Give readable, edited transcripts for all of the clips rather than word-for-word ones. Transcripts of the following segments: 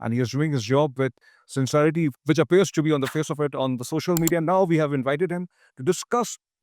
and he is doing his job with sincerity, which appears to be on the face of it on the social media. Now we have invited him to discuss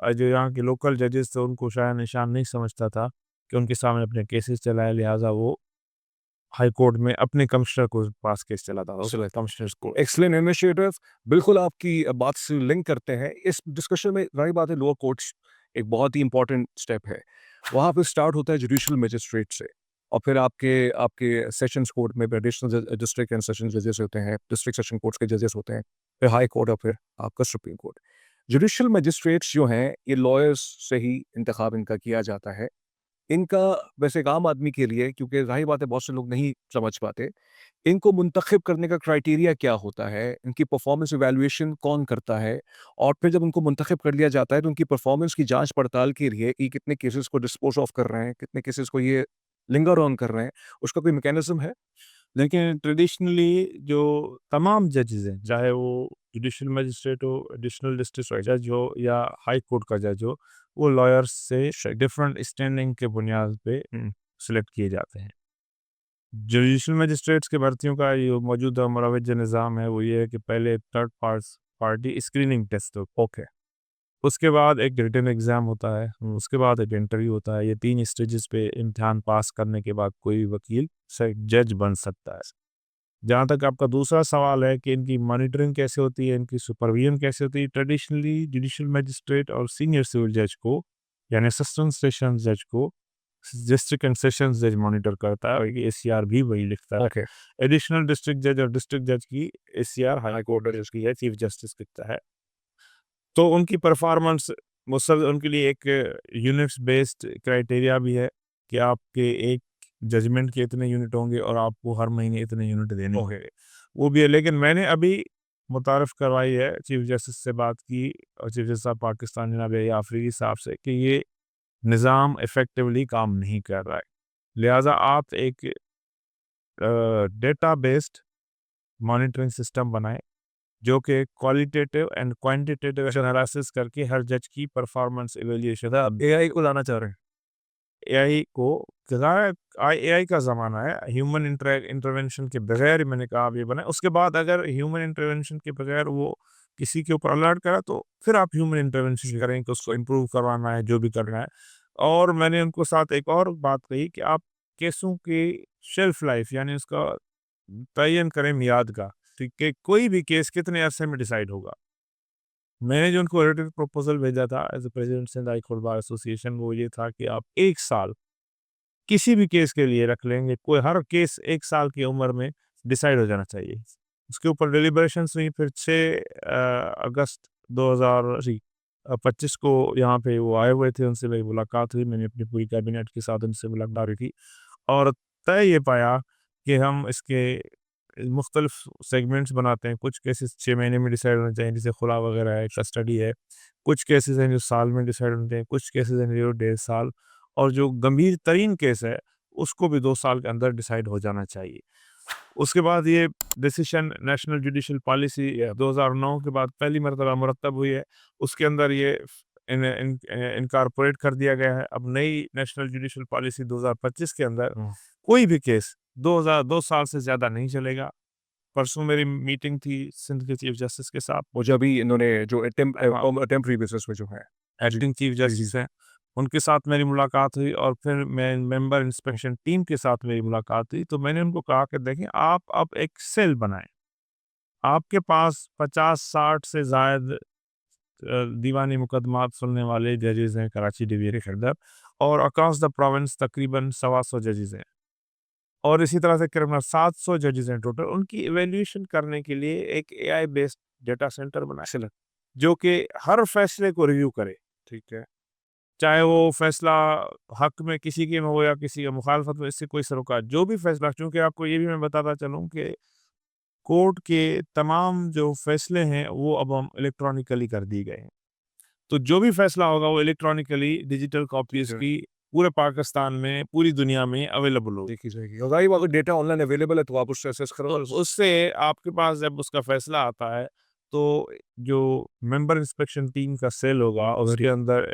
جو یہاں کے local ججز تھے ان کو شاہ نشان نہیں سمجھتا تھا کہ ان کے سامنے اپنے کیسز چلائے، لہٰذا وہ ہائی کورٹ میں اپنے کمشنر کو پاس کیس چلاتا تھا، کمشنرز کو. Excellent initiative. بالکل آپ کی بات سے لنک کرتے ہیں اس ڈسکشن میں. ظاہر بات ہے لوور کورٹس ایک بہت ہی امپورٹنٹ اسٹیپ ہے. وہاں پہ اسٹارٹ ہوتا ہے جوڈیشل میجسٹریٹ سے، اور پھر آپ کے سیشنز کورٹ میں ایڈیشنل ڈسٹرکٹ اینڈ سیشن ججز ہوتے ہیں، ڈسٹرکٹ سیشن کورٹس کے ججز ہوتے ہیں، پھر ہائی کورٹ اور پھر آپ کا سپریم کورٹ. جوڈیشل میجسٹریٹس جو ہیں یہ لائرس سے ہی انتخاب ان کا کیا جاتا ہے. ان کا ویسے ایک عام آدمی کے لیے، کیونکہ ظاہر بات ہے بہت سے لوگ نہیں سمجھ پاتے ان کو منتخب کرنے کا کرائیٹیریا کیا ہوتا ہے، ان کی پرفارمنس ایویلویشن کون کرتا ہے، اور پھر جب ان کو منتخب کر لیا جاتا ہے تو ان کی پرفارمنس کی جانچ پڑتال کے لیے یہ کتنے کیسز کو ڈسپوز آف کر رہے ہیں، کتنے کیسز کو یہ لنگر آن کر رہے ہیں، اس کا کوئی میکینزم ہے؟ لیکن ٹریڈیشنلی جو تمام ججز ہیں، چاہے وہ جوڈیشل مجسٹریٹ ہو، ایڈیشنل ڈسٹرکٹ جج ہو یا ہائی کورٹ کا جج ہو، وہ لائرس سے ڈفرنٹ اسٹینڈنگ کے بنیاد پہ سلیکٹ کیے جاتے ہیں. جوڈیشل مجسٹریٹس کے بھرتیوں کا یہ موجودہ مروج نظام ہے وہ یہ ہے کہ پہلے تھرڈ پارٹی اسکریننگ ٹیسٹ ہو، اوکے. اس کے بعد ایک ریٹن ایگزام ہوتا ہے، اس کے بعد ایک انٹرویو ہوتا ہے. یہ 3 اسٹیجز پہ امتحان پاس کرنے کے بعد کوئی وکیل سے جج بن سکتا ہے. جہاں تک آپ کا دوسرا سوال ہے کہ ان کی مانیٹرنگ کیسے ہوتی ہے، ان کی سپرویژن کیسے ہوتی ہے، ٹریڈیشنلی جوڈیشل میجسٹریٹ اور سینئر سول جج کو یعنی اسسٹنٹ سیشن جج کو ڈسٹرکٹ اینڈ سیشن جج مانیٹر کرتا ہے، اور اے سی آر بھی وہی لکھتا ہے. اوکے. ایڈیشنل ڈسٹرکٹ جج اور ڈسٹرکٹ جج کی اے سی آر ہائی کورٹ جج کی ہے، چیف جسٹس لکھتا ہے. تو ان کی پرفارمنس مسلسل ان کے لیے ایک یونٹس بیسڈ کرائیٹیریا بھی ہے کہ آپ کے ایک ججمنٹ کے اتنے یونٹ ہوں گے اور آپ کو ہر مہینے اتنے یونٹ دینے ہوں گے، وہ بھی ہے. لیکن میں نے ابھی متعارف کروائی ہے چیف جسٹس سے بات کی، اور چیف جسٹس صاحب پاکستان جناب اے آفریدی صاحب سے، کہ یہ نظام افیکٹولی کام نہیں کر رہا ہے. لہٰذا آپ ایک ڈیٹا بیسڈ مانیٹرنگ سسٹم بنائیں جو کہ کوالٹیٹیو اینڈ کوانٹیٹیو انالیسس کر کے ہر جج کی پرفارمنس ایویلیویشن. اے آئی کو لانا چاہ رہے ہیں؟ اے آئی کو اے آئی کا زمانہ ہے، ہیومن انٹرونشن کے بغیر میں نے کہا آپ یہ بنائیں. اس کے بعد اگر ہیومن انٹرونشن کے بغیر وہ کسی کے اوپر الرٹ کرا تو پھر آپ ہیومن انٹرونشن کریں کہ اس کو امپروو کروانا ہے جو بھی کرنا ہے. اور میں نے ان کو ساتھ ایک اور بات کہی کہ آپ کیسوں کی شیلف لائف یعنی اس کا تعین کریں میعاد کا، کہ کوئی بھی کیس کتنے عرصے میں ڈیسائیڈ ہوگا. میں نے جو ان کو ریٹن پروپوزل بھیجا تھا as a president Sindh high court bar association, وہ یہ تھا کہ آپ 1 سال کسی بھی کیس کے لیے رکھ لیں گے، کوئی ہر کیس 1 سال کی عمر میں ڈیسائیڈ ہو جانا چاہیے. اس کے اوپر ڈیلیبریشنس ہوئی، پھر 6 اگست 2025 کو یہاں پہ وہ آئے ہوئے تھے، ان سے میری ملاقات ہوئی، میں نے اپنی پوری کیبنٹ کے ساتھ ان سے ملاقات کی اور طے یہ پایا کہ ہم اس کے مختلف سیگمنٹس بناتے ہیں. کچھ کیسز 6 مہینے میں ڈیسائیڈ ہونے چاہیے جیسے خلا وغیرہ ہے، کسٹڈی ہے. کچھ کیسز ہیں جو سال میں ڈیسائیڈ ہوتے ہیں، کچھ کیسز ہیں جو 1.5 سال، اور جو گمبھیر ترین کیس ہے اس کو بھی 2 سال کے اندر ڈیسائیڈ ہو جانا چاہیے. اس کے بعد یہ ڈیسیشن نیشنل جوڈیشل پالیسی 2009 کے بعد پہلی مرتبہ مرتب ہوئی ہے، اس کے اندر یہ انکارپوریٹ کر دیا گیا ہے. اب نئی نیشنل جوڈیشل پالیسی 2025 کے اندر کوئی بھی کیس 2 سال سے زیادہ نہیں چلے گا. پرسوں میری میٹنگ تھی سندھ کے چیف جسٹس کے ساتھ، وہ جو ابھی انہوں نے جو ٹیمپرری بیسس پہ جو ہے ایکٹنگ چیف جسٹس ہیں، ان کے ساتھ میری ملاقات ہوئی، اور پھر میں ممبر انسپیکشن ٹیم کے ساتھ میری ملاقات ہوئی. تو میں نے ان کو کہا کہ دیکھیں آپ اب ایک سیل بنائیں، آپ کے پاس 50-60 سے زائد دیوانی مقدمات سننے والے ججز ہیں کراچی ڈویژن کے اندر، اور اکراس دا پروونس تقریباً 125 ججز ہیں، اور اسی طرح سے کرمنل 700 ججز ہیں ٹوٹل. ان کی ایویلیویشن کرنے کے لیے ایک اے آئی بیسڈ ڈیٹا سینٹر بنائے جو کہ ہر فیصلے کو ریویو کرے. ٹھیک ہے، چاہے وہ فیصلہ حق میں کسی کے میں ہو یا کسی کا مخالفت میں، اس سے کوئی سروکار جو بھی فیصلہ. چونکہ آپ کو یہ بھی میں بتاتا چلوں کہ کورٹ کے تمام جو فیصلے ہیں وہ اب ہم الیکٹرانکلی کر دی گئے ہیں، تو جو بھی فیصلہ ہوگا وہ الیکٹرانکلی ڈیجیٹل کاپیز کی پورے پاکستان میں پوری دنیا میں اویلیبل ہو. دیکھی جائے گی. اور ظاہر بات ہے ڈیٹا آن لائن اویلیبل ہے تو آپ اس سے ایکسیس کرو. اس سے آپ کے پاس جب اس کا فیصلہ آتا ہے تو جو ممبر انسپیکشن ٹیم کا سیل ہوگا اس کے اندر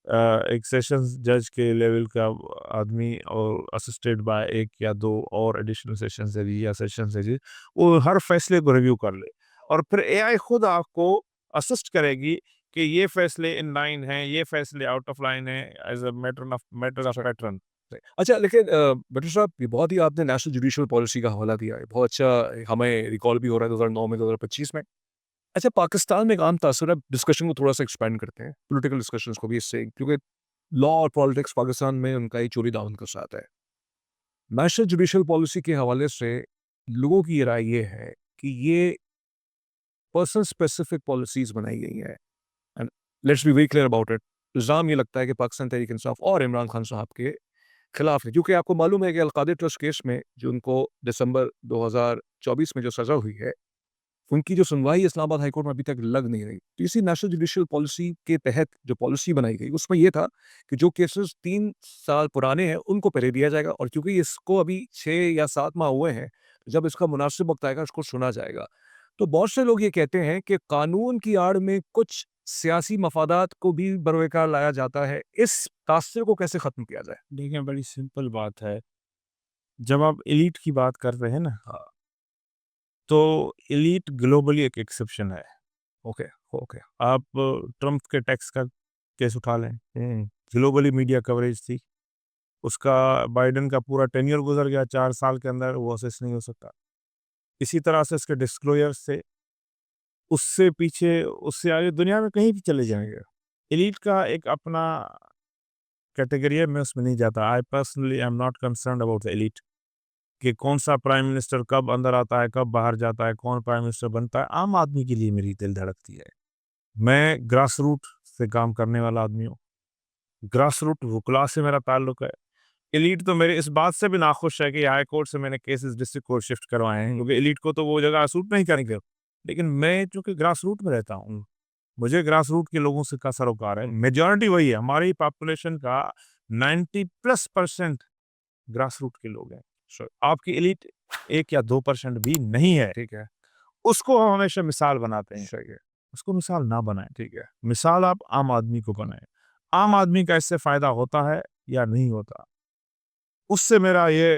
ایک سیشن جج کے لیول کا آدمی اور اسسٹیڈ بائی 1 یا 2 اور ایڈیشنل سیشن جج یا سیشن جج، وہ ہر فیصلے کو ریویو کر لے، اور پھر اے آئی خود آپ کو اسسٹ کرے گی کہ یہ فیصلے ان لائن ہیں، یہ فیصلے آؤٹ آف لائن ہیں as a matter of pattern. اچھا لیکن بیٹر صاحب یہ بہت ہی آپ نے نیشنل جوڈیشل پالیسی کا حوالہ دیا ہے، بہت اچھا ہمیں ریکال بھی ہو رہا ہے 2009 میں 2025 میں. اچھا پاکستان میں ایک عام تاثر ہے، ڈسکشن کو تھوڑا سا ایکسپینڈ کرتے ہیں پولیٹیکل ڈسکشنز کو بھی اس سے، کیونکہ لا اور پالیٹکس پاکستان میں ان کا ہی چوری دامن کا ساتھ ہے. نیشنل جوڈیشل پالیسی کے حوالے سے لوگوں کی رائے یہ ہے کہ یہ پرسن اسپیسیفک پالیسیز بنائی گئی ہیں. And let's be very clear about it. الزام یہ لگتا ہے کہ پاکستان تحریک انصاف اور عمران خان صاحب کے خلاف ہے، کیونکہ آپ کو معلوم ہے کہ القادر ٹرسٹ کیس میں جو ان کو دسمبر 2024 میں جو سزا ہوئی ہے، ان کی جو سنوائی اسلام آباد ہائی کورٹ میں ابھی تک لگ نہیں رہی. تو اسی نیشنل جوڈیشل پالیسی کے تحت جو پالیسی بنائی گئی اس میں یہ تھا کہ جو کیسز 3 سال پرانے ہیں ان کو پہلے دیا جائے گا، اور کیونکہ اس کو ابھی 6 یا 7 ماہ ہوئے ہیں، جب اس کا مناسب وقت آئے گا اس کو سنا جائے گا. تو بہت سے لوگ یہ کہتے ہیں کہ قانون کی آڑ میں کچھ سیاسی مفادات کو بھی بروقار لایا جاتا ہے، اس تاثر کو کیسے ختم کیا جائے؟ دیکھیں بڑی سمپل بات ہے، جب آپ ایلیٹ کی بات کر رہے ہیں نا تو ایلیٹ گلوبلی ایک ایکسیپشن ہے. Okay okay. آپ ٹرمپ کے ٹیکس کا کیس اٹھا لیں، گلوبلی میڈیا کوریج تھی، اس کا بائیڈن کا پورا ٹینیور گزر گیا، 4 سال کے اندر وہ اسیس نہیں ہو سکتا. اسی طرح سے اس کے ڈسکلوجر سے اس سے پیچھے اس سے آگے دنیا میں کہیں بھی چلے جائیں گے. ایلیٹ کا ایک اپنا کیٹیگری ہے، میں اس میں نہیں جاتا. I personally am not concerned about the elite کہ کون سا پرائم منسٹر کب اندر آتا ہے کب باہر جاتا ہے، کون پرائم منسٹر بنتا ہے. عام آدمی کے لیے میری دل دھڑکتی ہے. میں گراس روٹ سے کام کرنے والا آدمی ہوں، گراس روٹ وکلا سے میرا تعلق ہے. ایلیٹ تو میرے اس بات سے بھی ناخوش ہے کہ ہائی کورٹ سے میں نے کیسز ڈسٹرکٹ کورٹ شفٹ کروائے ہیں، کیونکہ ایلیٹ کو تو وہ جگہ سوٹ نہیں کریں گے. لیکن میں چونکہ گراس روٹ میں رہتا ہوں، مجھے گراس روٹ کے لوگوں سے کا سروکار ہے. میجورٹی وہی ہے، ہماری پاپولیشن کا 90+% گراس روٹ کے لوگ ہیں. آپ کی ایلیٹ 1 یا 2% بھی نہیں ہے. ٹھیک ہے. اس کو ہم ہمیشہ مثال بناتے ہیں، صحیح ہے. اس کو مثال نہ بنائیں. ٹھیک ہے. مثال آپ عام آدمی کو بنائیں. عام آدمی کا اس سے فائدہ ہوتا ہے یا نہیں ہوتا، اس سے میرا یہ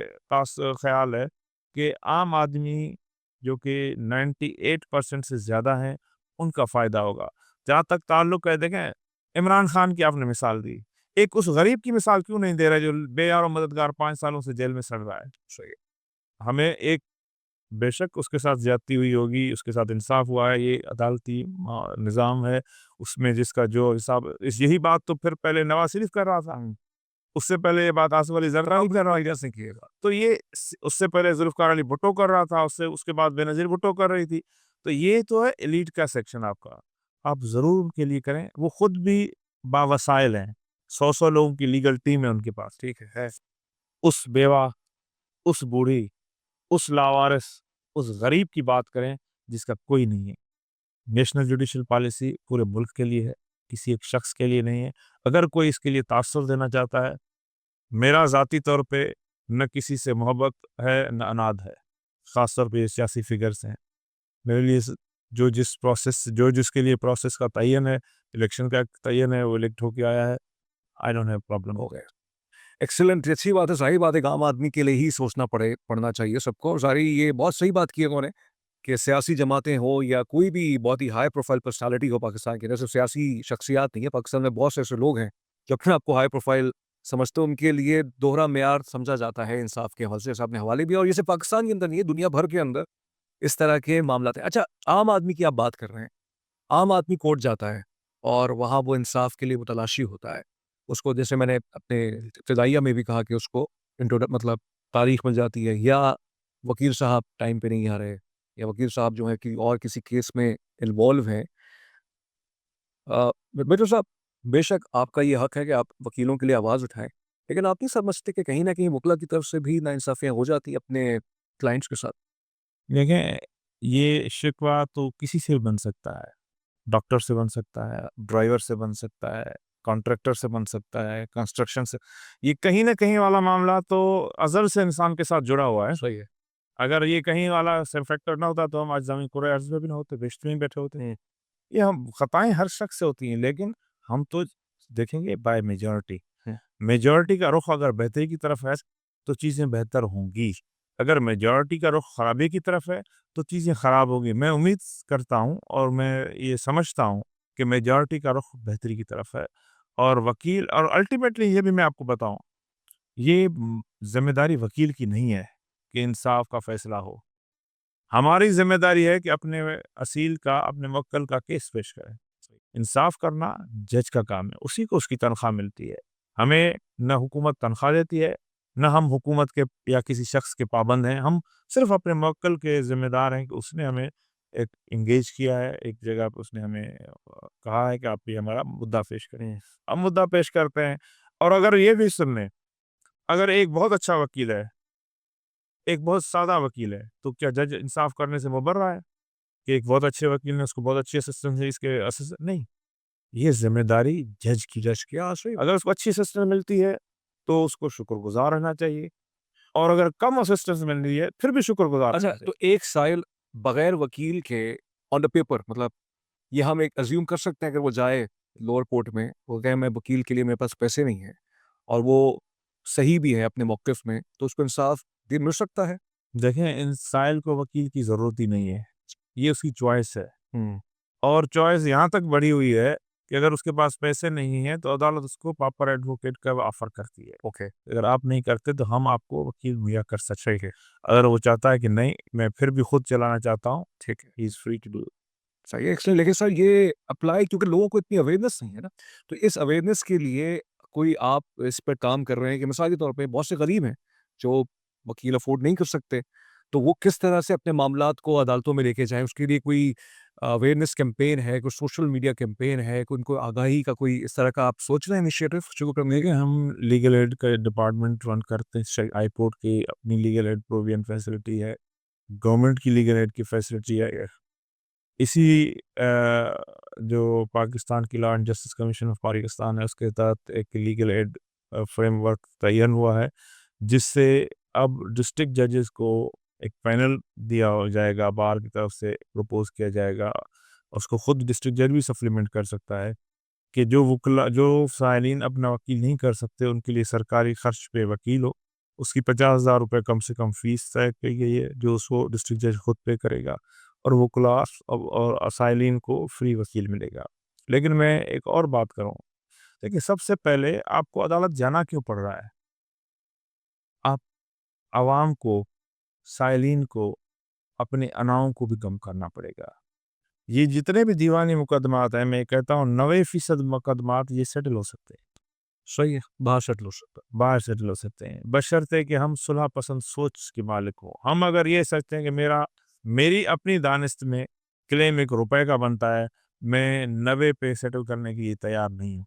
خیال ہے کہ عام آدمی جو کہ 98% سے زیادہ ہیں ان کا فائدہ ہوگا. جہاں تک تعلق ہے، دیکھیں عمران خان کی آپ نے مثال دی، ایک اس غریب کی مثال کیوں نہیں دے رہے جو بے یار و مددگار 5 سالوں سے جیل میں سڑ رہا ہے. صحیح. ہمیں ایک بے شک اس کے ساتھ زیادتی ہوئی ہوگی، اس کے ساتھ انصاف ہوا ہے، یہ عدالتی نظام ہے، اس میں جس کا جو حساب، یہی بات تو پھر پہلے نواز شریف کر رہا تھا، اس سے پہلے یہ بات آصف علی زرداری کر رہا تھا، کیے گا تو یہ اس سے پہلے ذوالفقار علی بھٹو کر رہا تھا، اس کے بعد بے نظیر بھٹو کر رہی تھی. تو یہ تو ہے ایلیٹ کا سیکشن. آپ کا آپ ضرور ان کے لیے کریں، وہ خود بھی باوسائل ہیں، 100 لوگوں کی لیگل ٹیم ہے ان کے پاس. ٹھیک ہے. اس بیوہ، اس بوڑھی، اس لاوارث، اس غریب کی بات کریں جس کا کوئی نہیں ہے. نیشنل جوڈیشل پالیسی پورے ملک کے لیے ہے، کسی ایک شخص کے لیے نہیں ہے. اگر کوئی اس کے لیے تاثر دینا چاہتا ہے، میرا ذاتی طور پہ نہ کسی سے محبت ہے نہ اناد ہے، خاص طور پہ سیاسی فگرز ہیں. میرے لیے جو جس کے لیے پروسیس کا تعین ہے، الیکشن کا تعین ہے، وہ الیکٹ ہو کے آیا ہے. I don't have problem. ہو گیا. ایکسلنٹ. اچھی بات ہے. صحیح بات ہے. عام آدمی کے لیے ہی سوچنا پڑنا چاہیے سب کو. ساری یہ بہت صحیح بات کی ہے انہوں نے کہ سیاسی جماعتیں ہوں یا کوئی بھی بہت ہی ہائی پروفائل پرسنالٹی ہو پاکستان کے اندر، صرف سیاسی شخصیات نہیں ہے، پاکستان میں بہت سے ایسے لوگ ہیں جو اپنے آپ کو ہائی پروفائل سمجھتے ہیں، ان کے لیے دوہرا معیار سمجھا جاتا ہے انصاف کے حوالے سے. صاحب نے حوالے بھی، اور یہ صرف پاکستان کے اندر نہیں ہے، دنیا بھر کے اندر اس طرح کے معاملات ہیں. اچھا عام آدمی کی آپ بات کر رہے ہیں. عام آدمی کورٹ جاتا ہے اور وہاں وہ انصاف کے لیے متلاشی ہوتا ہے. اس کو جیسے میں نے اپنے ابتدائیہ میں بھی کہا کہ اس کو مطلب تاریخ مل جاتی ہے، یا وکیل صاحب ٹائم پہ نہیں آ رہے، یا وکیل صاحب جو ہے کہ اور کسی کیس میں انوالو ہیں. بیٹو صاحب بے شک آپ کا یہ حق ہے کہ آپ وکیلوں کے لیے آواز اٹھائیں، لیکن آپ نہیں سمجھتے کہ کہیں نہ کہیں وکلا کی طرف سے بھی ناانصافیاں ہو جاتی ہیں اپنے کلائنٹس کے ساتھ؟ دیکھیں یہ شکوہ تو کسی سے بھی بن سکتا ہے، ڈاکٹر سے بن سکتا ہے، ڈرائیور سے بن سکتا ہے، کانٹریکٹر سے بن سکتا ہے، کنسٹرکشن سے. یہ کہیں نہ کہیں والا معاملہ تو ازل سے انسان کے ساتھ جڑا ہوا ہے. صحیح ہے. اگر یہ کہیں والا فیکٹر نہ ہوتا تو ہم آج زمین کرے عرض میں بھی نہ ہوتے، بیشت میں بیٹھے ہوتے ہیں. یہ ہم خطائیں ہر شخص سے ہوتی ہیں، لیکن ہم تو دیکھیں گے بائی میجورٹی کا رخ اگر بہتری کی طرف ہے تو چیزیں بہتر ہوں گی، اگر میجورٹی کا رخ خرابی کی طرف ہے تو چیزیں خراب ہوگی. میں امید کرتا ہوں اور میں یہ سمجھتا ہوں کہ میجارٹی کا رخ بہتری کی طرف ہے، اور وکیل، اور الٹیمیٹلی یہ بھی میں آپ کو بتاؤں، یہ ذمہ داری وکیل کی نہیں ہے کہ انصاف کا فیصلہ ہو. ہماری ذمہ داری ہے کہ اپنے اصیل کا، اپنے موکل کا کیس پیش کریں. انصاف کرنا جج کا کام ہے، اسی کو اس کی تنخواہ ملتی ہے. ہمیں نہ حکومت تنخواہ دیتی ہے، نہ ہم حکومت کے یا کسی شخص کے پابند ہیں. ہم صرف اپنے موکل کے ذمہ دار ہیں کہ اس نے ہمیں ایک انگیج کیا ہے، ایک جگہ پہ اس نے ہمیں کہا ہے کہ آپ یہ ہمارا مدعا پیش کریں. ہم مدعا پیش کرتے ہیں. اور اگر یہ بھی سن لیں، اگر ایک بہت اچھا وکیل ہے، ایک بہت سادہ وکیل ہے، تو کیا جج انصاف کرنے سے مبرہ ہے کہ ایک بہت اچھے وکیل نے اس کو بہت اچھی اسسٹنٹ ہے، اس کے اسسٹنٹ نہیں؟ یہ ذمہ داری جج کی. اگر اس کو اچھی اسسٹنٹ ملتی ہے تو اس کو شکر گزار رہنا چاہیے، اور اگر کم اسسٹنٹ مل رہی ہے پھر بھی شکر گزار اچھا، رہنا چاہیے. تو ایک سائل بغیر وکیل کے آن دا پیپر، مطلب یہ ہم ایک ازیوم کر سکتے ہیں، اگر وہ جائے لوور کورٹ میں، وہ کہے میں وکیل کے لیے میرے پاس پیسے نہیں ہیں، اور وہ صحیح بھی ہے اپنے موقف میں، تو اس کو انصاف مل سکتا ہے؟ دیکھیں، ان سائل کو وکیل کی ضرورت ہی نہیں ہے، یہ اس کی چوائس ہے. اور چوائس یہاں تک بڑھی ہوئی ہے کہ اگر اس کے پاس پیسے نہیں ہیں تو عدالت اس کو پراپر ایڈوکیٹ کا آفر کرتی ہے. اوکے، اگر آپ نہیں کرتے تو ہم آپ کو وکیل مہیا کر سکتے ہیں. اگر وہ چاہتا ہے کہ نہیں، میں پھر بھی خود چلانا چاہتا ہوں، ٹھیک ہے، ہی از فری ٹو ڈو. صحیح ہے، ایکسلنٹ. لیکن سر یہ اپلائی، کیونکہ لوگوں کو اتنی اویئرنیس نہیں ہے نا، تو اس اویئرنیس کے لیے کوئی آپ اس پہ کام کر رہے ہیں کہ مثال کے طور پہ بہت سے غریب ہیں جو وکیل افورڈ نہیں کر سکتے، تو وہ کس طرح سے اپنے معاملات کو عدالتوں میں لے کے جائیں؟ اس کے لیے کوئی اویئرنیس کیمپین ہے، کوئی سوشل میڈیا کیمپین ہے، کوئی ان کو آگاہی کا کوئی اس طرح کا آپ سوچ رہے ہیں انیشیٹو شروع کرنے دیکھیں، ہم لیگل ایڈ کا ڈپارٹمنٹ رن کرتے ہیں. ہائی کورٹ کی اپنی لیگل ایڈ پروویژن فیسلٹی ہے، گورنمنٹ کی لیگل ایڈ کی فیسلٹی ہے. اسی جو پاکستان کی law and justice commission of Pakistan ہے، اس کے تحت ایک لیگل ایڈ فریم ورک تعین ہوا ہے، جس سے اب ڈسٹرکٹ ججز کو ایک پینل دیا جائے گا، بار کی طرف سے پروپوز کیا جائے گا. اس کو خود ڈسٹرکٹ جج بھی سپلیمنٹ کر سکتا ہے کہ جو سائلین اپنا وکیل نہیں کر سکتے، ان کے لیے سرکاری خرچ پہ وکیل ہو. اس کی 50,000 روپے کم سے کم فیس طے کی گئی ہے، جو اس کو ڈسٹرکٹ جج خود پے کرے گا، اور وہ کلاس اور اسائلین کو فری وکیل ملے گا. لیکن میں ایک اور بات کروں، دیکھیں، سب سے پہلے آپ کو عدالت جانا کیوں پڑ رہا ہے؟ آپ عوام کو، سائلین کو، اپنے اناؤں کو بھی کم کرنا پڑے گا. یہ جتنے بھی دیوانی مقدمات ہیں، میں کہتا ہوں 90% مقدمات یہ سیٹل ہو سکتے ہیں. صحیح ہے، باہر سیٹل ہو سکتا باہر سیٹل ہو سکتے ہیں، بشرطے کہ ہم صلح پسند سوچ کے مالک ہوں. ہم اگر یہ سوچتے ہیں کہ میری اپنی دانست میں کلیم 1 روپے کا بنتا ہے، میں 90 پہ سیٹل کرنے کے لیے تیار نہیں ہوں،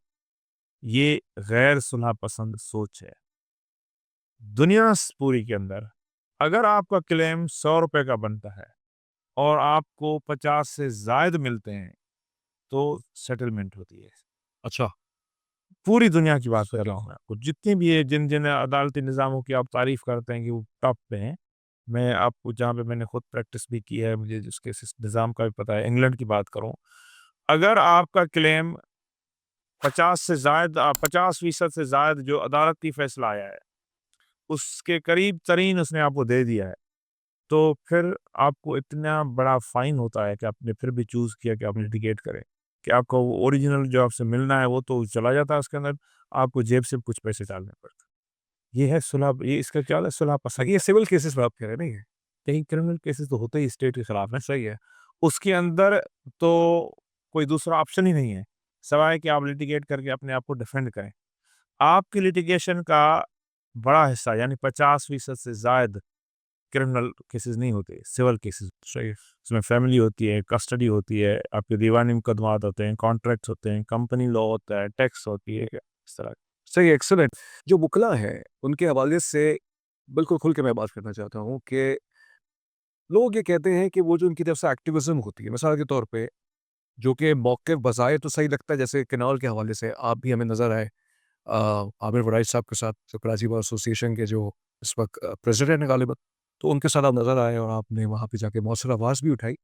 یہ غیر صلح پسند سوچ ہے. دنیا پوری کے اندر اگر آپ کا کلیم 100 روپے کا بنتا ہے اور آپ کو 50 سے زائد ملتے ہیں تو سیٹلمنٹ ہوتی ہے. اچھا، پوری دنیا کی بات کر رہا ہوں میں آپ کو. جتنی بھی ہے، جن عدالتی نظاموں کی آپ تعریف کرتے ہیں کہ وہ ٹاپ پہ ہیں، میں آپ کو جہاں پہ میں نے خود پریکٹس بھی کی ہے، مجھے جس کے نظام کا بھی پتہ ہے، انگلینڈ کی بات کروں، اگر آپ کا کلیم 50% سے زائد جو عدالتی فیصلہ آیا ہے اس کے قریب ترین اس نے آپ کو دے دیا ہے، تو پھر آپ کو اتنا بڑا فائن ہوتا ہے کہ آپ نے پھر بھی چوز کیا کہ آپ لیٹیگیٹ کریں، کہ آپ کو وہ اوریجنل جو آپ سے ملنا ہے وہ تو چلا جاتا ہے، اس کے اندر آپ کو جیب سے کچھ پیسے ڈالنے پڑتے. یہ ہے صلح. یہ اس کا کیا ہے؟ صلح پسند. یہ سول کیسز میں آپ کہہ رہے ہیں نہیں ہے؟ کہیں کرمنل کیسز تو ہوتے ہی اسٹیٹ کے خلاف ہیں، صحیح ہے. اس کے اندر تو کوئی دوسرا آپشن ہی نہیں ہے سوائے کہ آپ لیٹیگیٹ کر کے اپنے آپ کو ڈیفینڈ کریں. آپ کی لیٹیگیشن کا بڑا حصہ، یعنی 50% سے زائد کرمنل کیسز نہیں ہوتے، سول کیسز. صحیح، اس میں فیملی ہوتی ہے، کسٹڈی ہوتی ہے، آپ کے دیوانی مقدمات ہوتے ہیں، کانٹریکٹس ہوتے ہیں، کمپنی لا ہوتا ہے، ٹیکس ہوتی ہے، اس طرح. صحیح، ایکسلنٹ. جو وکلا ہے ان کے حوالے سے بالکل کھل کے میں بات کرنا چاہتا ہوں کہ لوگ یہ کہتے ہیں کہ وہ جو ان کی طرف سے ایکٹیویزم ہوتی ہے، مثال کے طور پہ، جو کہ موقف بظاہر تو صحیح لگتا ہے، جیسے کنال کے حوالے سے آپ بھی ہمیں نظر آئے عامر وڑائی صاحب کے ساتھ، جو کراچی بار ایسوسیشن کے جو اس وقت پریزیڈنٹ ہیں غالباً، تو ان کے ساتھ آپ نظر آئے اور آپ نے وہاں پہ جا کے مؤثر آواز بھی اٹھائی.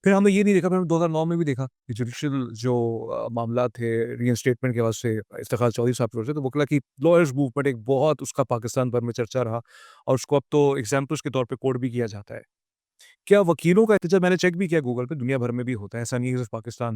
پھر ہم نے یہ نہیں دیکھا، پھر ہم 2009 میں بھی دیکھا کہ جوڈیشل جو معاملات تھے ری انسٹیٹمنٹ کے واسطے افتخار چودھری صاحب پروجیکٹ، تو وکلا کی لائرز موومنٹ ایک بہت اس کا پاکستان بھر میں چرچا رہا، اور اس کو اب تو ایگزامپلس کے طور پہ کوٹ بھی کیا جاتا ہے. کیا وکیلوں کا احتجاج، میں نے چیک بھی کیا گوگل پہ، دنیا بھر میں بھی ہوتا ہے، ایسا نہیں ہے صرف پاکستان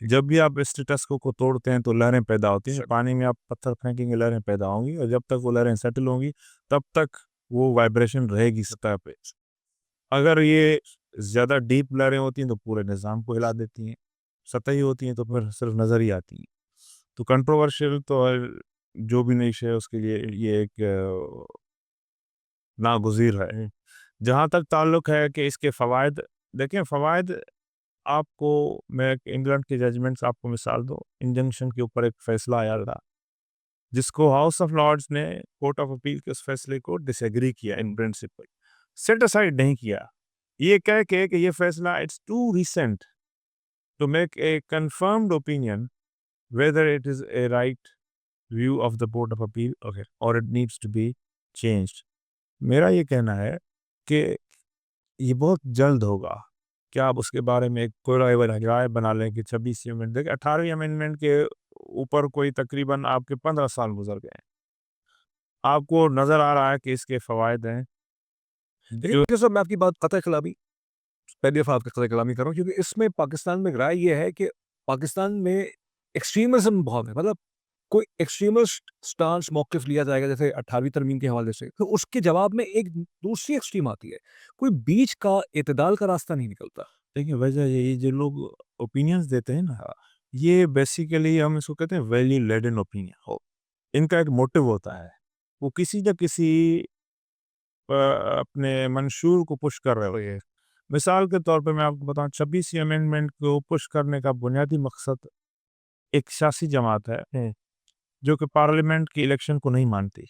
جب بھی آپ اسٹیٹس کو توڑتے ہیں تو لہریں پیدا ہوتی ہیں. صحیح. پانی میں آپ پتھر پھینکیں گے لہریں پیدا ہوں گی, اور جب تک وہ لہریں سیٹل ہوں گی تب تک وہ وائبریشن رہے گی سطح پہ. اگر یہ زیادہ ڈیپ لہریں ہوتی ہیں تو پورے نظام کو ہلا دیتی ہیں, سطحی ہوتی ہیں تو پھر صرف نظر ہی آتی ہیں. تو کنٹروورشل تو جو بھی نئی شے ہے اس کے لیے یہ ایک ناگزیر ہے. جہاں تک تعلق ہے کہ اس کے فوائد, دیکھیں فوائد آپ کو, میں انگلینڈ کے ججمنٹس آپ کو مثال دو. انجنکشن کے اوپر ایک فیصلہ آیا تھا جس کو ہاؤس آف لارڈز نے کورٹ آف اپیل کے اس فیصلے کو ڈس ایگری کیا, ان پرنسپل سیٹ اسائڈ نہیں کیا, یہ کہہ کے کہ یہ فیصلہ it's too recent to make a confirmed opinion whether it is a right view of the Court of Appeal or it needs to be changed. میرا یہ کہنا ہے کہ یہ بہت جلد ہوگا کہ آپ اس کے بارے میں ایک کوئی رائے بنا لیں کہ 26 امینڈمنٹ, دیکھیں 18ویں امینڈمنٹ کے اوپر کوئی تقریباً آپ کے 15 سال گزر گئے ہیں, آپ کو نظر آ رہا ہے کہ اس کے فوائد ہیں. لیکن صاحب میں آپ کی بات قطع کلامی, پہلی دفعہ آپ کا قطع کلامی کروں کیونکہ اس میں پاکستان میں رائے یہ ہے کہ پاکستان میں ایکسٹریمزم بہت ہے. مطلب کوئی ایکسٹریمسٹ سٹانس موقف لیا جائے گا جیسے 18ویں ترمیم کے حوالے سے, تو اس کے جواب میں ایک دوسری ایکسٹریم آتی ہے. کوئی بیچ کا اعتدال کا راستہ نہیں نکلتا. دیکھیں وجہ یہ جو لوگ اوپینینز دیتے ہیں نا, یہ بیسیکلی ہم اس کو کہتے ہیں ویلی لیڈن اوپینین ہو. ان کا ایک موٹو ہوتا ہے, وہ کسی نہ کسی اپنے منشور کو پش کر رہے ہوئے ہیں. مثال کے طور پہ میں آپ کو بتاؤں, 26 امینڈمنٹ کو پش کرنے کا بنیادی مقصد ایک سیاسی جماعت ہے جو کہ پارلیمنٹ کی الیکشن کو نہیں مانتی.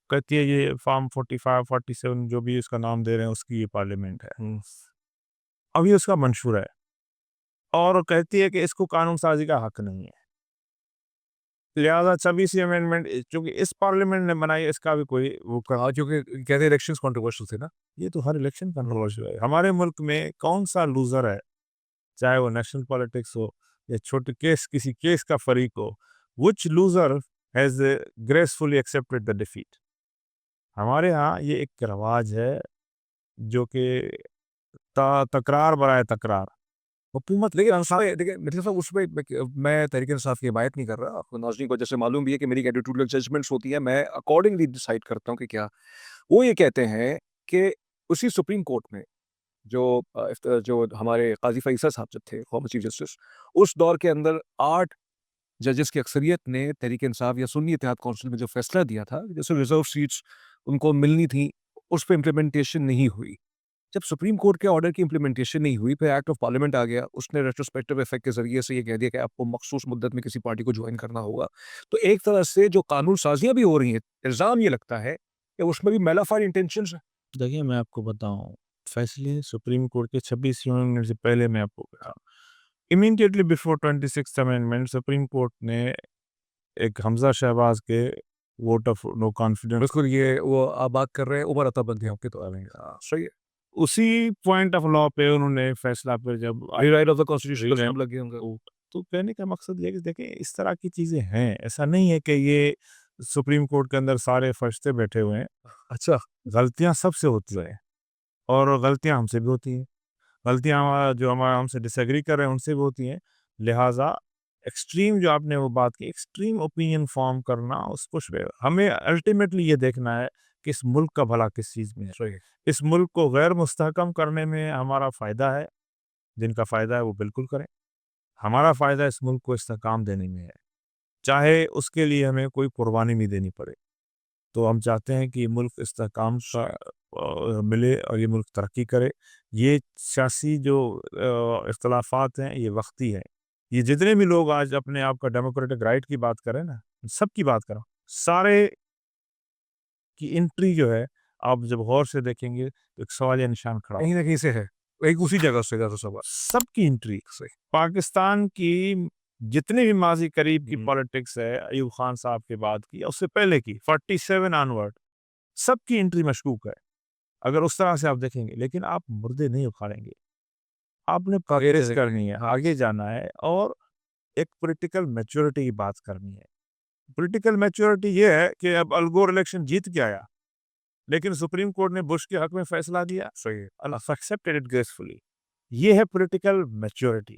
کہتی ہے یہ فارم 45 47 جو بھی اس کا نام دے رہے ہیں اس کی یہ پارلیمنٹ ہے. اب یہ اس کا منشور ہے اور کہتی ہے کہ اس کو قانون سازی کا حق نہیں ہے. لہٰذا 26 امینڈمنٹ چونکہ اس پارلیمنٹ نے بنائی, اس کا بھی کوئی وہ کیونکہ کہتے ہیں الیکشنز کنٹروورشل تھے نا. یہ تو ہر الیکشن کنٹروورشل ہے. ہمارے ملک میں کون سا لوزر ہے, چاہے وہ نیشنل پالیٹکس ہو یا چھوٹے کیس کسی کیس کا فریق ہو, which loser has gracefully accepted the defeat. ہمارے ہاں یہ ایک رواج ہے جو کہ تکرار برائے تکرار حکومت. لیکن دیکھیں مرزا صاحب اس میں میں تحریک انصاف کی حمایت نہیں کر رہا. آپ کو ناظرین کو جیسے معلوم بھی ہے کہ میری ایڈیٹوریل ججمنٹس ہوتی ہیں, میں اکارڈنگلی ڈیسائیڈ کرتا ہوں کہ کیا. وہ یہ کہتے ہیں کہ اسی سپریم کورٹ میں جو ہمارے قاضی فیصل صاحب جب تھے فارمر چیف جسٹس, اس دور کے اندر 8 ججز کی اکثریت نے تحریک انصاف یا سنی اتحاد کونسل میں جو فیصلہ دیا تھا جیسے ریزرو سیٹس ان کو ملنی تھیں, اس پہ امپلیمنٹیشن نہیں ہوئی. جب سپریم کورٹ کے آرڈر کی امپلیمنٹیشن نہیں ہوئی, پھر ایکٹ آف پارلیمنٹ آ گیا, اس نے ریٹروسپیکٹو ایفیکٹ کے ذریعے سے یہ کہہ دیا کہ آپ کو مخصوص مدت میں کسی پارٹی کو جوائن کرنا ہوگا. تو ایک طرح سے جو قانون سازیاں بھی ہو رہی ہیں, الزام یہ لگتا ہے کہ اس میں بھی میلافائڈ انٹینشنز ہیں. دیکھیے میں آپ کو بتاؤں, فیصلے سپریم کورٹ کے 26 امینڈمنٹ سے پہلے میں آپ کو کہا, immediately before 26 amendment supreme court نے ایک حمزہ شہباز کے ووٹ آف نو کانفیڈنس, بالکل یہ وہ آپ بات کر رہے ہیں عمر عطا بندیوں کے تو صحیح ہے, اسی پوائنٹ آف لا پہ انہوں نے فیصلہ پھر جب رائٹ آف دا کانسٹیٹیوشن لگ گیا. تو کہنے کا مقصد یہ کہ دیکھیں اس طرح کی چیزیں ہیں, ایسا نہیں ہے کہ یہ سپریم کورٹ کے اندر سارے فرشتے بیٹھے ہوئے ہیں. اچھا, غلطیاں سب سے ہوتی ہیں اور غلطیاں ہم سے بھی ہوتی ہیں, غلطیاں جو ہم سے ڈس ایگری کر رہے ہیں ان سے بھی ہوتی ہیں. لہٰذا ایکسٹریم جو آپ نے وہ بات کی, ایکسٹریم اوپینین فارم کرنا, اس کو ہمیں الٹیمیٹلی یہ دیکھنا ہے کہ اس ملک کا بھلا کس چیز میں ہے. اس ملک کو غیر مستحکم کرنے میں ہمارا فائدہ ہے, جن کا فائدہ ہے وہ بالکل کریں. ہمارا فائدہ اس ملک کو استحکام دینے میں ہے, چاہے اس کے لیے ہمیں کوئی قربانی نہیں دینی پڑے. تو ہم چاہتے ہیں کہ یہ ملک استحکام ملے اور یہ ملک ترقی کرے. یہ سیاسی جو اختلافات ہیں یہ وقتی ہیں. یہ جتنے بھی لوگ آج اپنے آپ کا ڈیموکریٹک رائٹ کی بات کریں نا, سب کی بات کرو, سارے کی انٹری جو ہے آپ جب غور سے دیکھیں گے تو ایک سوالیہ نشان کھڑا کہیں نہ کہیں سے ہے, ایک اسی جگہ سے سب کی انٹری. پاکستان کی جتنے بھی ماضی قریب کی پالیٹکس ہے, ایوب خان صاحب کے بعد کی, اس سے پہلے کی 47 آنورڈ, سب کی انٹری مشکوک ہے اگر اس طرح سے آپ دیکھیں گے. لیکن آپ مردے نہیں اکھاڑیں گے, آپ نے پروگریس کرنی ہے, آگے جانا ہے اور ایک پولیٹیکل میچورٹی کی بات کرنی ہے. پولیٹیکل میچورٹی یہ ہے کہ اب الگور الیکشن جیت کے آیا لیکن سپریم کورٹ نے بش کے حق میں فیصلہ دیا, صحیح, ایکسیپٹڈ اٹ گریسفلی. یہ ہے پولیٹیکل میچورٹی.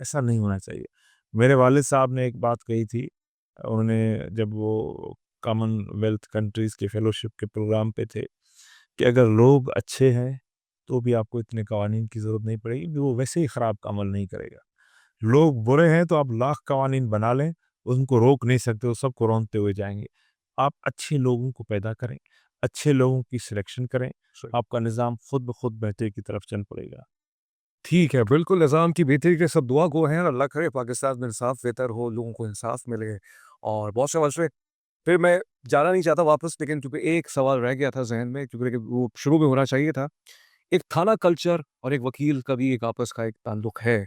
ایسا نہیں ہونا چاہیے. میرے والد صاحب نے ایک بات کہی تھی، انہوں نے جب وہ کامن ویلتھ کنٹریز کے فیلوشپ کے پروگرام پہ تھے، کہ اگر لوگ اچھے ہیں تو بھی آپ کو اتنے قوانین کی ضرورت نہیں پڑے گی، وہ ویسے ہی خراب کا عمل نہیں کرے گا. لوگ برے ہیں تو آپ لاکھ قوانین بنا لیں، ان کو روک نہیں سکتے، وہ سب کو رونتے ہوئے جائیں گے. آپ اچھے لوگوں کو پیدا کریں، اچھے لوگوں کی سلیکشن کریں، آپ کا نظام خود بخود بہتری کی طرف چل پڑے گا. ٹھیک ہے، بالکل نظام کی بہتری کے سب دعا گو ہیں، اور اللہ کرے پاکستان میں انصاف بہتر ہو، لوگوں کو انصاف ملے. اور بہت سے مسئلے پھر میں جانا نہیں چاہتا واپس، لیکن چونکہ ایک سوال رہ گیا تھا ذہن میں، کیونکہ وہ شروع میں ہونا چاہیے تھا. ایک تھانہ کلچر اور ایک وکیل کا بھی ایک آپس کا ایک تعلق ہے.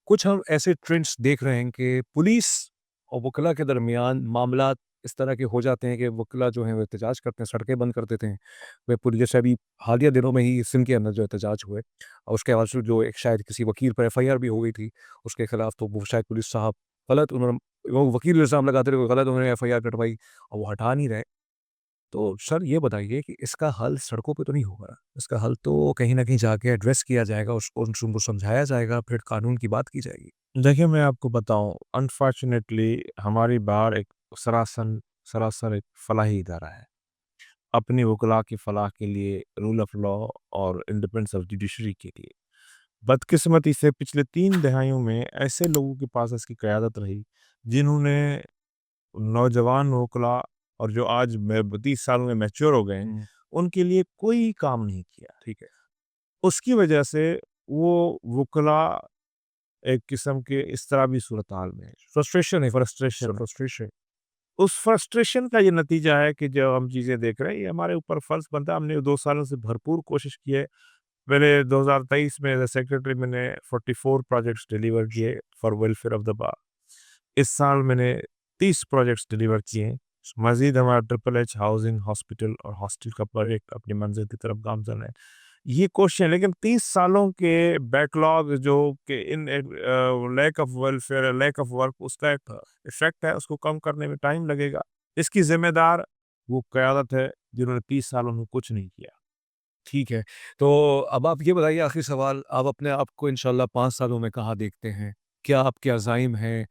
کچھ ہم ایسے ٹرینڈس دیکھ رہے ہیں کہ پولیس اور وکلا کے درمیان معاملات اس طرح کے ہو جاتے ہیں کہ وکلا جو ہیں وہ احتجاج کرتے ہیں، سڑکیں بند کر دیتے ہیں. وہ پولیس جیسے ابھی حالیہ دنوں میں ہی سندھ کے اندر جو احتجاج ہوئے، اور اس کے حوالے سے جو ایک شاید کسی وکیل پر ایف آئی آر بھی ہو گئی تھی اس کے خلاف، تو وہ شاید پولیس صاحب غلط، انہوں نے وہ وکیل الزام لگاتے رہے، غلط انہوں نے ایف آئی آر کٹوائی اور وہ ہٹا نہیں رہے. تو سر یہ بتائیے کہ اس کا حل سڑکوں پہ تو نہیں ہوگا، اس کا حل تو کہیں نہ کہیں جا کے ایڈریس کیا جائے گا، اس کو ان کو سمجھایا جائے گا، پھر قانون کی بات کی جائے گی. دیکھیں میں آپ کو بتاؤں، انفارچونیٹلی ہماری بار ایک سراسر ایک فلاحی ادارہ ہے. اپنی وکلاء کی فلاح کے لیے، رول آف لا اور انڈیپینڈنس آف جوڈیشری کے لیے. بدقسمتی سے پچھلے 3 دہائیوں میں ایسے لوگوں کے پاس اس کی قیادت رہی جنہوں نے نوجوان وکلاء اور جو آج 30 سالوں میں میچور ہو گئے ہیں، ان کے لیے کوئی کام نہیں کیا. ٹھیک ہے. اس کی وجہ سے وہ وکلاء ایک قسم کے اس طرح بھی صورتحال میں فرسٹریشن ہے، فرسٹریشن. فرسٹریشن. اس فرسٹریشن کا یہ نتیجہ ہے کہ جو ہم چیزیں دیکھ رہے ہیں، یہ ہمارے اوپر فرض بنتا ہے. ہم نے 2 سالوں سے بھرپور کوشش کی ہے. میں نے 2023 میں ایز سیکرٹری میں نے 44 پروجیکٹس ڈیلیور کیے فار ویلفیئر آف دا بار. اس سال میں نے 30 پروجیکٹس ڈیلیور کیے ہیں. مزید ہمارا ٹرپل ایچ ہاؤسنگ، ہاسپٹل اور ہاسٹل کا پروجیکٹ اپنی منزل کی طرف گامزن ہے. یہ کوششیں، لیکن 30 سالوں کے بیک لاگ جو کہ ان lack of welfare, lack of work, اس کا ایک افیکٹ ہے، اس کو کم کرنے میں ٹائم لگے گا. اس کی ذمہ دار وہ قیادت ہے جنہوں نے 30 سالوں میں کچھ نہیں کیا. ٹھیک ہے. تو اب آپ یہ بتائیے، آخری سوال، آپ اپنے آپ کو انشاءاللہ 5 سالوں میں کہاں دیکھتے ہیں؟ کیا آپ کے عزائم ہیں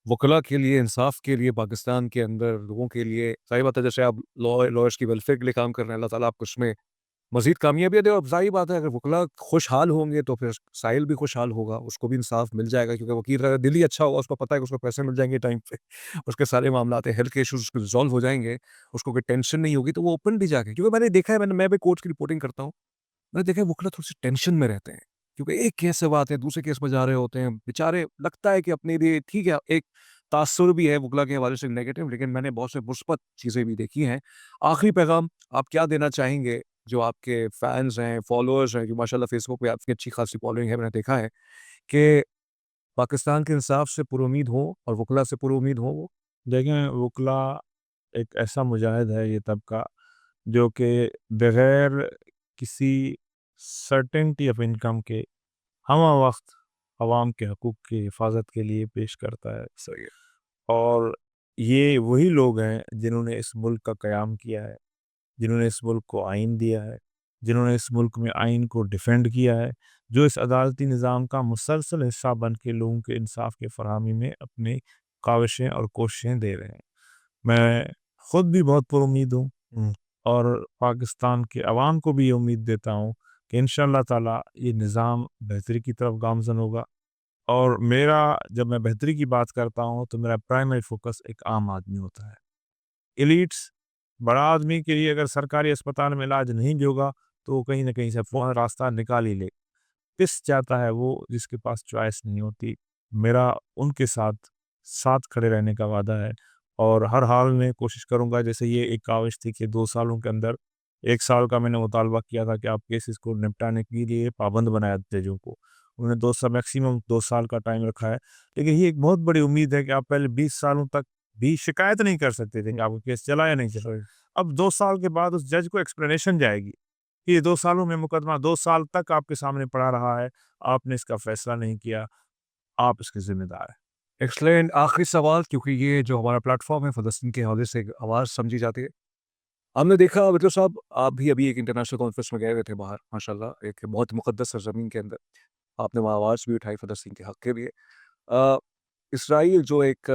وکلا کے لیے، انصاف کے لیے، پاکستان کے اندر لوگوں کے لیے؟ ظاہر بات ہے جیسے آپ لائرس کی ویلفیئر کے لیے کام کر رہے ہیں، اللہ تعالیٰ آپ کو اس میں مزید کامیابی دے. اور ظاہر بات ہے اگر وکلا خوشحال ہوں گے تو پھر سائل بھی خوشحال ہوگا، اس کو بھی انصاف مل جائے گا، کیونکہ وکیل کا دل ہی اچھا ہوگا، اس کو پتہ ہے کہ اس کو پیسے مل جائیں گے ٹائم پہ، اس کے سارے معاملات ہیلتھ کے ایشوز ریزالو ہو جائیں گے، اس کو کوئی ٹینشن نہیں ہوگی، تو وہ اوپن بھی جا کے. کیونکہ میں نے دیکھا ہے، میں بھی کورٹ کی رپورٹنگ کرتا ہوں، میں نے دیکھا ہے وکلا تھوڑی سی ٹینشن میں رہتے ہیں، کیونکہ ایک کیس سے بات ہے دوسرے کیس میں جا رہے ہوتے ہیں بیچارے. لگتا ہے کہ اپنے لیے ٹھیک ہے، ایک تاثر بھی ہے وکلا کے حوالے سے نیگیٹو، لیکن میں نے بہت سے مثبت چیزیں بھی دیکھی ہیں. آخری پیغام آپ کیا دینا چاہیں گے جو آپ کے فینس ہیں، فالوورز ہیں، جو ماشاء اللہ فیس بک پہ آپ کی اچھی خاصی فالوئنگ ہے، میں نے دیکھا ہے کہ پاکستان کے انصاف سے پر امید ہوں اور وکلا سے پر امید ہوں وہ؟ دیکھیں، وکلاء ایک ایسا مجاہد ہے یہ طبقہ جو کہ بغیر کسی سرٹنٹی آف انکم کے ہمہ وقت عوام کے حقوق کی حفاظت کے لیے پیش کرتا ہے. صحیح ہے. اور یہ وہی لوگ ہیں جنہوں نے اس ملک کا قیام کیا ہے، جنہوں نے اس ملک کو آئین دیا ہے، جنہوں نے اس ملک میں آئین کو ڈیفینڈ کیا ہے، جو اس عدالتی نظام کا مسلسل حصہ بن کے لوگوں کے انصاف کے فراہمی میں اپنی کاوشیں اور کوششیں دے رہے ہیں. میں خود بھی بہت پر امید ہوں، اور پاکستان کے عوام کو بھی یہ امید دیتا ہوں کہ انشاءاللہ تعالیٰ یہ نظام بہتری کی طرف گامزن ہوگا. اور میرا جب میں بہتری کی بات کرتا ہوں تو میرا پرائمری فوکس ایک عام آدمی ہوتا ہے. ایلیٹس، بڑا آدمی کے لیے اگر سرکاری اسپتال میں علاج نہیں بھی ہوگا تو وہ کہیں نہ کہیں سے فوراً راستہ نکال ہی لے. پس جاتا ہے وہ جس کے پاس چوائس نہیں ہوتی. میرا ان کے ساتھ کھڑے رہنے کا وعدہ ہے، اور ہر حال میں کوشش کروں گا. جیسے یہ ایک کاوش تھی کہ 2 سالوں کے اندر 1 سال کا میں نے مطالبہ کیا تھا کہ آپ کیسز کو نپٹانے کے لیے پابند بنایا ججوں کو. انہوں نے 2 سال میکسیمم 2 سال کا ٹائم رکھا ہے. لیکن یہ ایک بہت بڑی امید ہے کہ آپ پہلے 20 سالوں تک بھی شکایت نہیں کر سکتے تھے کہ آپ کو کیس چلا یا نہیں چلا. اب 2 سال کے بعد اس جج کو ایکسپلینیشن جائے گی کہ یہ 2 سالوں میں مقدمہ 2 سال تک آپ کے سامنے پڑا رہا ہے، آپ نے اس کا فیصلہ نہیں کیا، آپ اس کے ذمہ دار ہیں. ایکسلینٹ. آخری سوال، کیونکہ یہ جو ہمارا پلیٹ فارم ہے فلسطین کے حوالے سے ایک آواز سمجھی جاتی ہے. ہم نے دیکھا وکیل صاحب، آپ بھی ابھی ایک انٹرنیشنل کانفرنس میں گئے ہوئے تھے باہر، ماشاء اللہ ایک بہت مقدس سرزمین کے اندر، آپ نے وہاں آواز بھی اٹھائی فلسطین کے حق کے لیے. اسرائیل جو ایک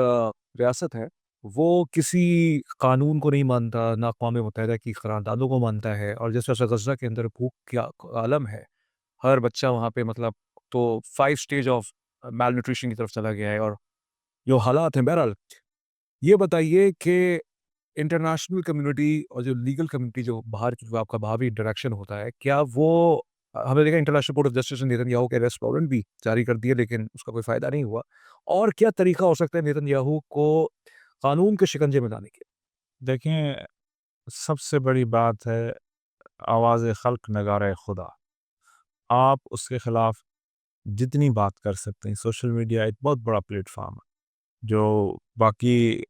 ریاست ہے وہ کسی قانون کو نہیں مانتا، نہ اقوام متحدہ کی قراردادوں کو مانتا ہے، اور جس طرح سے غزہ کے اندر بھوک کا عالم ہے، ہر بچہ وہاں پہ مطلب تو 5 اسٹیج آف میل نیوٹریشن کی طرف چلا گیا ہے، اور جو حالات ہیں بہرحال یہ بتائیے کہ انٹرنیشنل کمیونٹی اور جو لیگل کمیونٹی جو باہر کی جو آپ کا باہری انٹریکشن ہوتا ہے، کیا وہ ہم نے دیکھا انٹرنیشنل کورٹ آف جسٹس نے نیتن یاہو کے اریسٹ وارنٹ بھی جاری کر دیے، لیکن اس کا کوئی فائدہ نہیں ہوا، اور کیا طریقہ ہو سکتا ہے نیتن یاہو کو قانون کے شکنجے میں لانے کے؟ دیکھیں، سب سے بڑی بات ہے آواز خلق نگار خدا. آپ اس کے خلاف جتنی بات کر سکتے ہیں. سوشل میڈیا ایک بہت بڑا پلیٹ فارم ہے جو باقی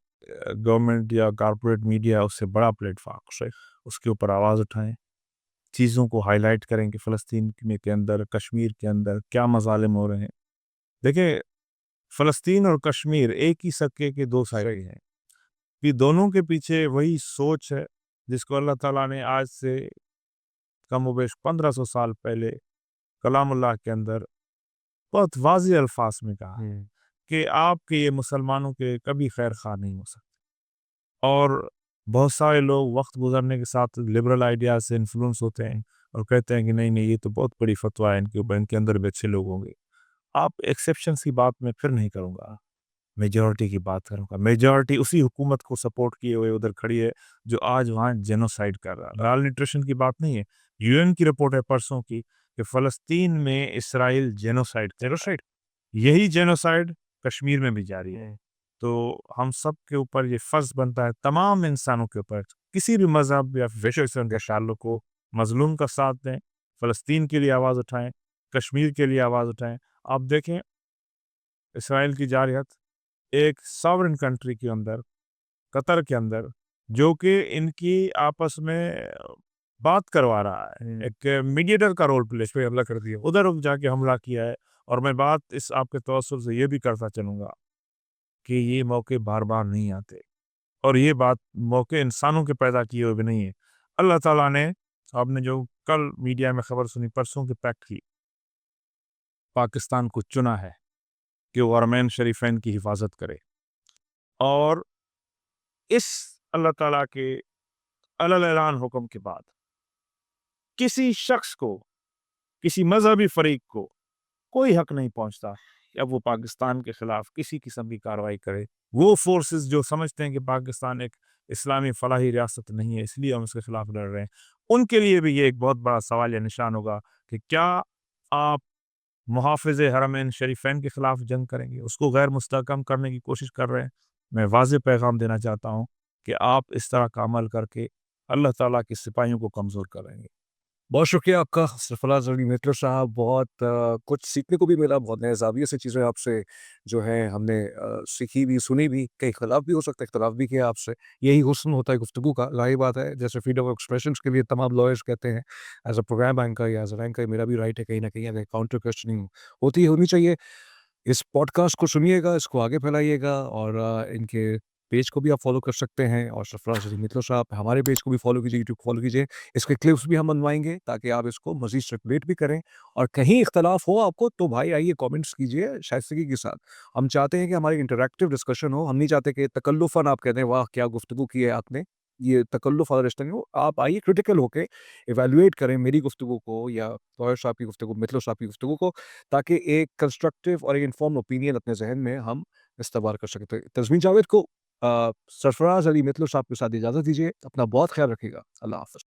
گورنمنٹ یا کارپوریٹ میڈیا اس سے بڑا پلیٹ فارم ہے. اس کے اوپر آواز اٹھائیں، چیزوں کو ہائی لائٹ کریں کہ فلسطین کے اندر، کشمیر کے اندر کیا مظالم ہو رہے ہیں. دیکھیں، فلسطین اور کشمیر ایک ہی سکے کے دو سائے ہیں. یہ دونوں کے پیچھے وہی سوچ ہے جس کو اللہ تعالیٰ نے آج سے کم و بیش 1500 سال پہلے کلام اللہ کے اندر بہت واضح الفاظ میں کہا کہ آپ کے یہ مسلمانوں کے کبھی خیر خواہ نہیں ہو سکتے. اور بہت سارے لوگ وقت گزرنے کے ساتھ لبرل آئیڈیاز سے انفلوئنس ہوتے ہیں اور کہتے ہیں کہ نہیں نہیں، یہ تو بہت بڑی فتویٰ ہے، ان کے اندر بھی اچھے لوگ ہوں گے. آپ ایکسیپشنس کی بات میں پھر نہیں کروں گا، میجورٹی کی بات کروں گا. میجورٹی اسی حکومت کو سپورٹ کیے ہوئے ادھر کھڑی ہے جو آج وہاں جینوسائیڈ کر رہا ہے. رال نیوٹریشن کی بات نہیں ہے، یو این کی رپورٹ ہے پرسوں کی کہ فلسطین میں اسرائیل جینوسائیڈ کر رہا ہے. یہی جینوسائیڈ کشمیر میں بھی جاری ہے. تو ہم سب کے اوپر یہ فرض بنتا ہے، تمام انسانوں کے اوپر، کسی بھی مذہب یا فیشن کے تعلق کو، مظلوم کا ساتھ دیں، فلسطین کے لیے آواز اٹھائیں، کشمیر کے لیے آواز اٹھائیں. آپ دیکھیں اسرائیل کی جارحیت ایک ساورن کنٹری کے اندر، قطر کے اندر، جو کہ ان کی آپس میں بات کروا رہا ہے، ایک میڈیٹر کا رول پلے پہ حملہ کر دیا، ادھر جا کے حملہ کیا ہے. اور میں بات اس آپ کے توسل سے یہ بھی کرتا چلوں گا کہ یہ موقع بار بار نہیں آتے، اور یہ بات موقع انسانوں کے پیدا کیے ہوئے بھی نہیں ہے. اللہ تعالیٰ نے، آپ نے جو کل میڈیا میں خبر سنی، پرسوں کے پیکٹ کی، پاکستان کو چنا ہے کہ وہ حرمین شریفین کی حفاظت کرے. اور اس اللہ تعالیٰ کے اعلان حکم کے بعد کسی شخص کو، کسی مذہبی فریق کو کوئی حق نہیں پہنچتا کہ اب وہ پاکستان کے خلاف کسی قسم کی کارروائی کرے. وہ فورسز جو سمجھتے ہیں کہ پاکستان ایک اسلامی فلاحی ریاست نہیں ہے اس لیے ہم اس کے خلاف لڑ رہے ہیں، ان کے لیے بھی یہ ایک بہت بڑا سوال یا نشان ہوگا کہ کیا آپ محافظ حرمین شریفین کے خلاف جنگ کریں گے، اس کو غیر مستحکم کرنے کی کوشش کر رہے ہیں. میں واضح پیغام دینا چاہتا ہوں کہ آپ اس طرح کا عمل کر کے اللہ تعالیٰ کے سپاہیوں کو کمزور کریں گے. بہت شکریہ آپ کا سرفراز علی متر صاحب، بہت کچھ سیکھنے کو بھی ملا، بہت نئے زاویے سے چیزیں آپ سے جو ہیں ہم نے سیکھی بھی، سنی بھی، کئی خلاف بھی ہو سکتا ہے، اختلاف بھی کیا آپ سے. یہی حسن ہوتا ہے گفتگو کا. ظاہر بات ہے جیسے فریڈم آف ایکسپریشنس کے لیے تمام لائرز کہتے ہیں ایز اے پروگرام اینکر یا ایز اے اینکر میرا بھی رائٹ ہے کہیں نہ کہیں اگر کاؤنٹر کوشچننگ ہونی چاہیے. اس پوڈ کاسٹ کو سنیے گا، اس کو آگے پھیلائیے گا، اور ان کے پیج کو بھی آپ فالو کر سکتے ہیں، اور سرفراز علی متر صاحب ہمارے پیج کو بھی فالو کیجیے، یوٹیوب کو فالو کیجیے. اس کے کلپس بھی ہم بنوائیں گے تاکہ آپ اس کو مزید سرکولیٹ بھی کریں، اور کہیں اختلاف ہو آپ کو تو بھائی آئیے کامنٹس کیجیے شائستگی کے ساتھ. ہم چاہتے ہیں کہ ہماری انٹریکٹیو ڈسکشن ہو، ہم نہیں چاہتے کہ تکلفاً آپ کہتے ہیں واہ کیا گفتگو کی ہے آپ نے، یہ تکلف والا رشتہ نہیں ہو. آپ آئیے کریٹیکل ہو کے ایویلویٹ کریں میری گفتگو کو یا طاہر صاحب کی گفتگو، متلو صاحب کی گفتگو کو، تاکہ ایک کنسٹرکٹیو اور ایک انفارم اوپینین اپنے ذہن میں ہم استوار کر سکتے. تزمین جاوید کو سرفراز علی متلو صاحب کے ساتھ اجازت دیجیے. اپنا بہت خیال رکھیے گا. اللہ حافظ.